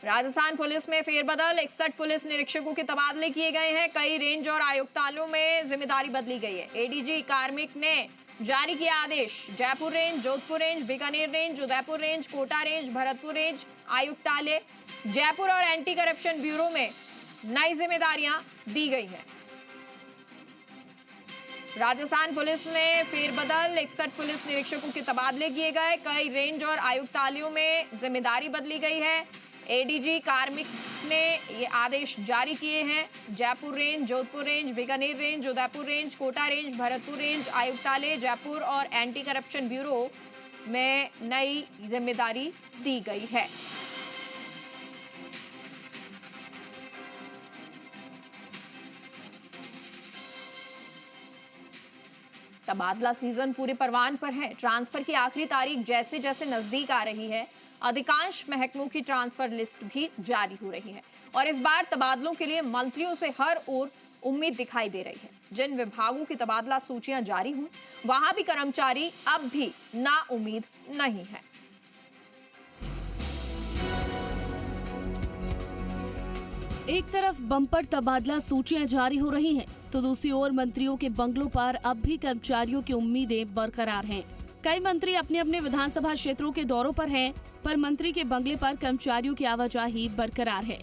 Rajasthan police में फेरबदल, 61 police निरीक्षकों के तबादले किए गए हैं। कई रेंज और आयुक्तालयों में जिम्मेदारी बदली गई है। एडीजी कार्मिक ने जारी किया आदेश। Jaipur range, Jodhpur range, Bikaner range, Udaipur range, Kota range, Bharatpur range आयुक्तालय, जयपुर और एंटी करप्शन ब्यूरो में नई जिम्मेदारियां दी गई हैं। राजस्थान पुलिस में फेरबदल, 61 पुलिस निरीक्षकों के तबादले किए गए। कई रेंज और आयुक्तालयों में जिम्मेदारी बदली गई है। एडीजी कार्मिक ने ये आदेश जारी किए हैं। Jaipur range, Jodhpur range, Bikaner range, Udaipur range, Kota range, Bharatpur range आयुक्तालय, जयपुर और एंटी करप्शन ब्यूरो में नई जिम्मेदारी दी गई है। तबादला सीजन पूरे परवान पर है। ट्रांसफर की आखिरी तारीख जैसे जैसे नजदीक आ रही है, अधिकांश महकमों की ट्रांसफर लिस्ट भी जारी हो रही है और इस बार तबादलों के लिए मंत्रियों से हर ओर उम्मीद दिखाई दे रही है। जिन विभागों की तबादला सूचियां जारी हुई, वहां भी कर्मचारी अब भी ना उम्मीद नहीं है। एक तरफ बम्पर तबादला सूचियां जारी हो रही हैं, तो दूसरी ओर मंत्रियों के बंगलों पर अब भी कर्मचारियों की उम्मीदें बरकरार हैं। कई मंत्री अपने अपने विधानसभा क्षेत्रों के दौरों पर हैं, पर मंत्री के बंगले पर कर्मचारियों की आवाजाही बरकरार है।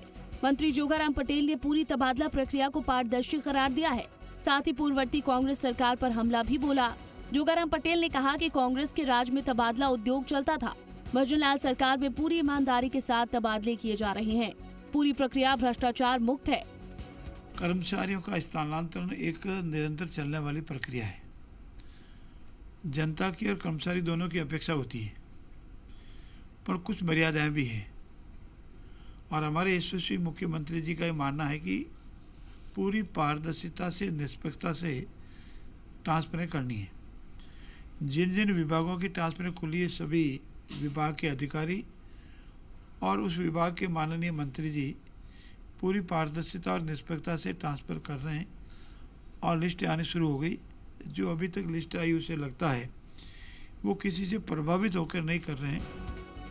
मंत्री जोगाराम पटेल ने पूरी तबादला प्रक्रिया को पारदर्शी करार दिया है। साथ ही पूर्ववर्ती कांग्रेस सरकार पर हमला भी बोला। जोगाराम पटेल ने कहा कि कांग्रेस के राज में तबादला उद्योग चलता था। भजन लाल सरकार में पूरी ईमानदारी के साथ तबादले किए जा रहे हैं। पूरी प्रक्रिया भ्रष्टाचार मुक्त है। कर्मचारियों का स्थानांतरण एक निरंतर चलने वाली प्रक्रिया है। जनता की और कर्मचारी दोनों की अपेक्षा होती है, पर कुछ मर्यादाएं भी हैं और हमारे यशस्वी मुख्यमंत्री जी का ये मानना है कि पूरी पारदर्शिता से, निष्पक्षता से ट्रांसफरें करनी है। जिन जिन विभागों की ट्रांसफरें खुली है, सभी विभाग के अधिकारी और उस विभाग के माननीय मंत्री जी पूरी पारदर्शिता और निष्पक्षता से ट्रांसफ़र कर रहे हैं और लिस्ट आनी शुरू हो गई। जो अभी तक लिस्ट आई उसे लगता है वो किसी से प्रभावित होकर नहीं कर रहे हैं।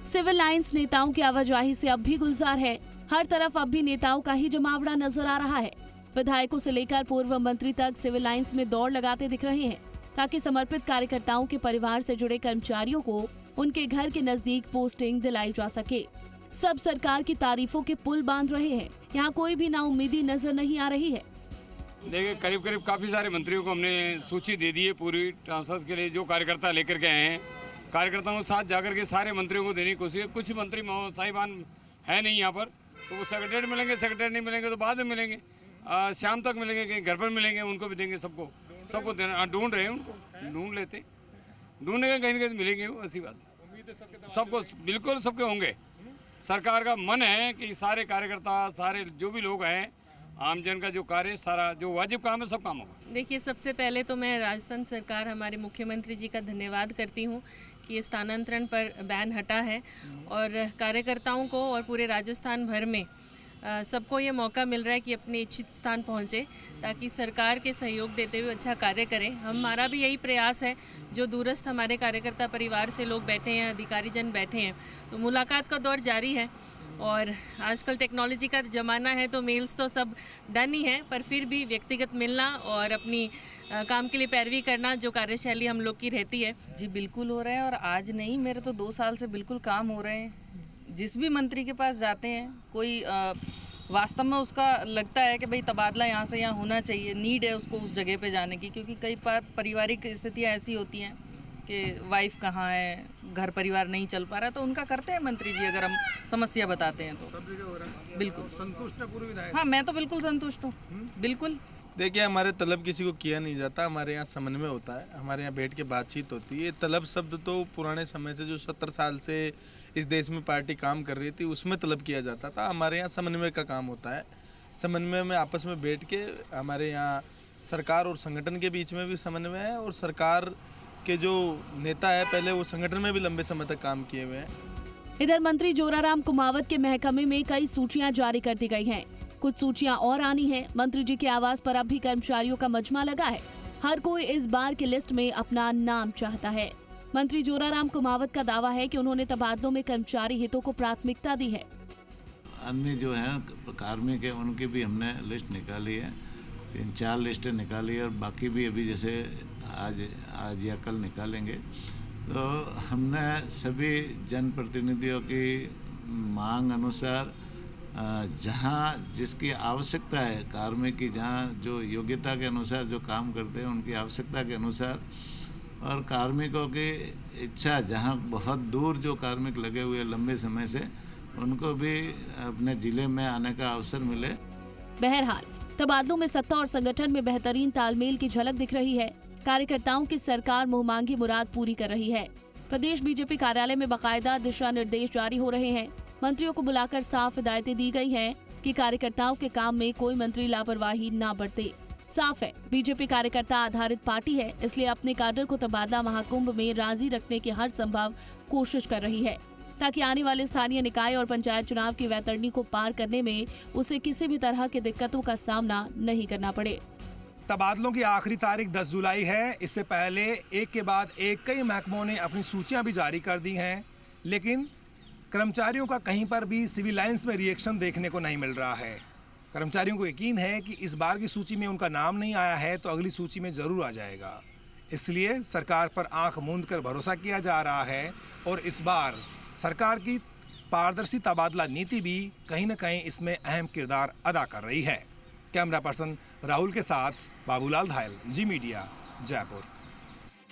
सिविल लाइंस नेताओं की आवाजाही से अब भी गुलजार है। हर तरफ अब भी नेताओं का ही जमावड़ा नजर आ रहा है। विधायकों से लेकर पूर्व मंत्री तक सिविल लाइंस में दौड़ लगाते दिख रहे हैं, ताकि समर्पित कार्यकर्ताओं के परिवार से जुड़े कर्मचारियों को उनके घर के नजदीक पोस्टिंग दिलाई जा सके। सब सरकार की तारीफों के पुल बांध रहे हैं। यहाँ कोई भी नाउम्मीदी नजर नहीं आ रही है। देखिए, करीब करीब काफ़ी सारे मंत्रियों को हमने सूची दे दी है पूरी ट्रांसफर के लिए। जो कार्यकर्ता लेकर के आए हैं, कार्यकर्ताओं के साथ जाकर के सारे मंत्रियों को देने की कोशिश है। कुछ मंत्री साहिबान है नहीं यहाँ पर, तो वो सेक्रेटरी मिलेंगे, सेक्रेटरी नहीं मिलेंगे तो बाद में मिलेंगे, शाम तक मिलेंगे, कहीं घर पर मिलेंगे, उनको भी देंगे। सबको देना, ढूंढ रहे हैं, उनको ढूंढ लेते, ढूंढेंगे, कहीं ना कहीं मिलेंगे। वो ऐसी बात सबको, बिल्कुल सबके होंगे। सरकार का मन है कि सारे कार्यकर्ता, सारे जो भी लोग हैं, आमजन का जो कार्य, सारा जो वाजिब काम है, सब काम होगा। देखिए, सबसे पहले तो मैं राजस्थान सरकार, हमारे मुख्यमंत्री जी का धन्यवाद करती हूँ कि स्थानांतरण पर बैन हटा है और कार्यकर्ताओं को और पूरे राजस्थान भर में सबको ये मौका मिल रहा है कि अपने इच्छित स्थान पहुँचे, ताकि सरकार के सहयोग देते हुए अच्छा कार्य करें। हमारा भी यही प्रयास है। जो दूरस्थ हमारे कार्यकर्ता परिवार से लोग बैठे हैं, अधिकारी जन बैठे हैं, तो मुलाकात का दौर जारी है। और आजकल टेक्नोलॉजी का ज़माना है, तो मेल्स तो सब डन ही हैं, पर फिर भी व्यक्तिगत मिलना और अपनी काम के लिए पैरवी करना, जो कार्यशैली हम लोग की रहती है। जी बिल्कुल हो रहे हैं, और आज नहीं, मेरे तो 2 साल से बिल्कुल काम हो रहे हैं। जिस भी मंत्री के पास जाते हैं, कोई वास्तव में उसका लगता है कि भाई तबादला यहाँ से यहाँ होना चाहिए, नीड है उसको उस जगह पे जाने की, क्योंकि कई बार पारिवारिक स्थितियाँ ऐसी होती हैं कि वाइफ कहाँ है, घर परिवार नहीं चल पा रहा है, तो उनका करते हैं मंत्री जी, अगर हम समस्या बताते हैं तो। सब जगह हो रहा है। बिल्कुल संतुष्ट है पूर्व विधायक? हाँ, मैं तो बिल्कुल संतुष्ट हूँ, बिल्कुल। देखिए, हमारे तलब किसी को किया नहीं जाता, हमारे यहाँ समन्वय होता है, हमारे यहाँ बैठ के बातचीत होती है। तलब शब्द तो पुराने समय से, जो 70 साल से इस देश में पार्टी काम कर रही थी, उसमें तलब किया जाता था। हमारे यहाँ समन्वय का काम होता है। समन्वय में आपस में बैठ के, हमारे यहाँ सरकार और संगठन के बीच में भी समन्वय है, और सरकार के जो नेता है पहले वो संगठन में भी लंबे समय तक काम किए हुए हैं। इधर मंत्री जोराराम कुमावत के महकमे में कई सूचियां जारी कर दी गई हैं। कुछ सूचियां और आनी हैं। मंत्री जी के आवास पर अब भी कर्मचारियों का मजमा लगा है। हर कोई इस बार की लिस्ट में अपना नाम चाहता है। मंत्री जोराराम कुमावत का दावा है कि उन्होंने तबादलों में कर्मचारी हितों को प्राथमिकता दी है। अन्य जो हैं कार्मिक हैं उनकी भी हमने लिस्ट निकाली है, 3-4 लिस्टें निकाली है और बाकी भी अभी जैसे आज या कल निकालेंगे। तो हमने सभी जनप्रतिनिधियों की मांग अनुसार जहाँ जिसकी आवश्यकता है कार्मिक की, जहाँ जो योग्यता के अनुसार जो काम करते हैं उनकी आवश्यकता के अनुसार, और कार्मिकों की इच्छा जहाँ बहुत दूर जो कार्मिक लगे हुए लंबे समय से, उनको भी अपने ज़िले में आने का अवसर मिले। बहरहाल तबादलों में सत्ता और संगठन में बेहतरीन तालमेल की झलक दिख रही है। कार्यकर्ताओं की सरकार मुंहमांगी मुराद पूरी कर रही है। प्रदेश बीजेपी कार्यालय में बाकायदा दिशा निर्देश जारी हो रहे हैं। मंत्रियों को बुलाकर साफ हिदायतें दी गई हैं कि कार्यकर्ताओं के काम में कोई मंत्री लापरवाही न बरते। साफ है, बीजेपी कार्यकर्ता आधारित पार्टी है, इसलिए अपने कैडर को तबादला महाकुंभ में राजी रखने की हर संभव कोशिश कर रही है, ताकि आने वाले स्थानीय निकाय और पंचायत चुनाव की वैतरणी को पार करने में उसे किसी भी तरह की दिक्कतों का सामना नहीं करना पड़े। तबादलों की आखिरी तारीख 10 जुलाई है। इससे पहले एक के बाद एक कई महकमों ने अपनी सूचियां भी जारी कर दी हैं, लेकिन कर्मचारियों का कहीं पर भी सिविल लाइंस में रिएक्शन देखने को नहीं मिल रहा है। कर्मचारियों को यकीन है कि इस बार की सूची में उनका नाम नहीं आया है तो अगली सूची में ज़रूर आ जाएगा। इसलिए सरकार पर आंख मूंद कर भरोसा किया जा रहा है और इस बार सरकार की पारदर्शी तबादला नीति भी कहीं न कहीं इसमें अहम किरदार अदा कर रही है। कैमरा पर्सन राहुल के साथ बाबूलाल धायल, जी मीडिया, जयपुर।